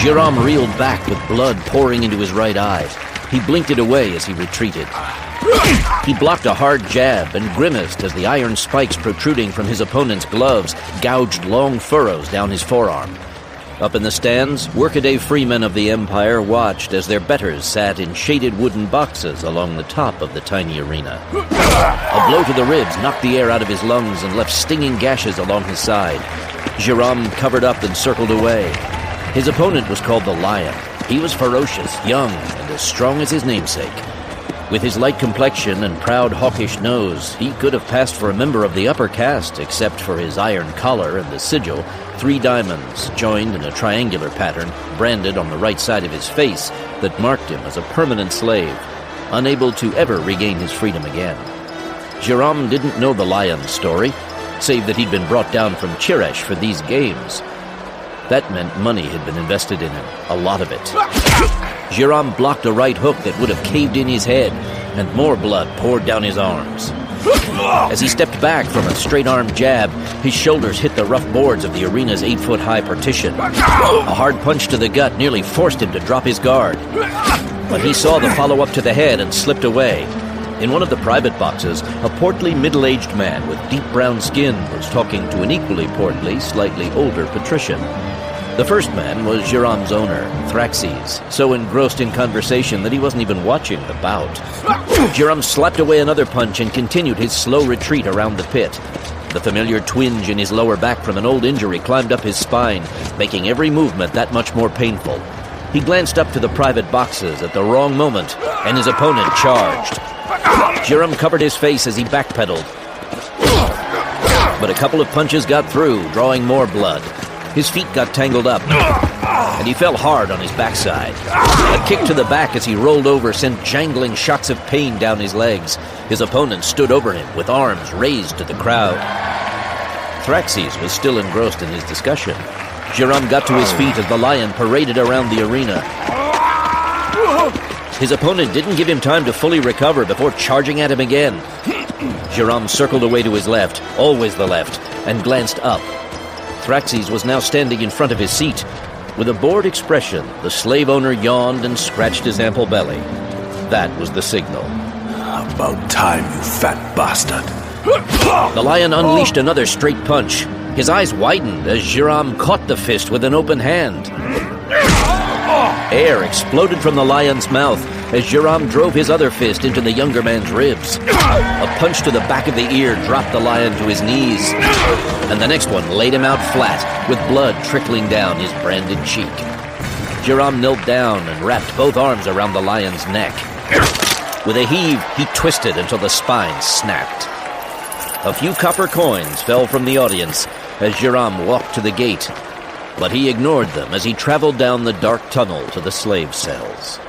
Jirom reeled back with blood pouring into his right eye. He blinked it away as he retreated. He blocked a hard jab and grimaced as the iron spikes protruding from his opponent's gloves gouged long furrows down his forearm. Up in the stands, workaday freemen of the Empire watched as their betters sat in shaded wooden boxes along the top of the tiny arena. A blow to the ribs knocked the air out of his lungs and left stinging gashes along his side. Jirom covered up and circled away. His opponent was called the Lion. He was ferocious, young, and as strong as his namesake. With his light complexion and proud hawkish nose, he could have passed for a member of the upper caste, except for his iron collar and the sigil, 3 diamonds joined in a triangular pattern, branded on the right side of his face, that marked him as a permanent slave, unable to ever regain his freedom again. Jirom didn't know the Lion's story, save that he'd been brought down from Chiresh for these games. That meant money had been invested in him, a lot of it. Jirom blocked a right hook that would have caved in his head, and more blood poured down his arms. As he stepped back from a straight-arm jab, his shoulders hit the rough boards of the arena's 8-foot-high partition. A hard punch to the gut nearly forced him to drop his guard. But he saw the follow-up to the head and slipped away. In one of the private boxes, a portly, middle-aged man with deep brown skin was talking to an equally portly, slightly older patrician. The first man was Jirom's owner, Thraxes, so engrossed in conversation that he wasn't even watching the bout. Jirom slapped away another punch and continued his slow retreat around the pit. The familiar twinge in his lower back from an old injury climbed up his spine, making every movement that much more painful. He glanced up to the private boxes at the wrong moment, and his opponent charged. Jirom covered his face as he backpedaled. But a couple of punches got through, drawing more blood. His feet got tangled up, and he fell hard on his backside. A kick to the back as he rolled over sent jangling shocks of pain down his legs. His opponent stood over him with arms raised to the crowd. Thraxes was still engrossed in his discussion. Jirom got to his feet as the Lion paraded around the arena. His opponent didn't give him time to fully recover before charging at him again. Jirom circled away to his left, always the left, and glanced up. Thraxes was now standing in front of his seat. With a bored expression, the slave owner yawned and scratched his ample belly. That was the signal. About time, you fat bastard. The Lion unleashed another straight punch. His eyes widened as Jirom caught the fist with an open hand. Air exploded from the Lion's mouth as Jirom drove his other fist into the younger man's ribs. A punch to the back of the ear dropped the Lion to his knees, and the next one laid him out flat, with blood trickling down his branded cheek. Jirom knelt down and wrapped both arms around the Lion's neck. With a heave, he twisted until the spine snapped. A few copper coins fell from the audience as Jirom walked to the gate, but he ignored them as he traveled down the dark tunnel to the slave cells.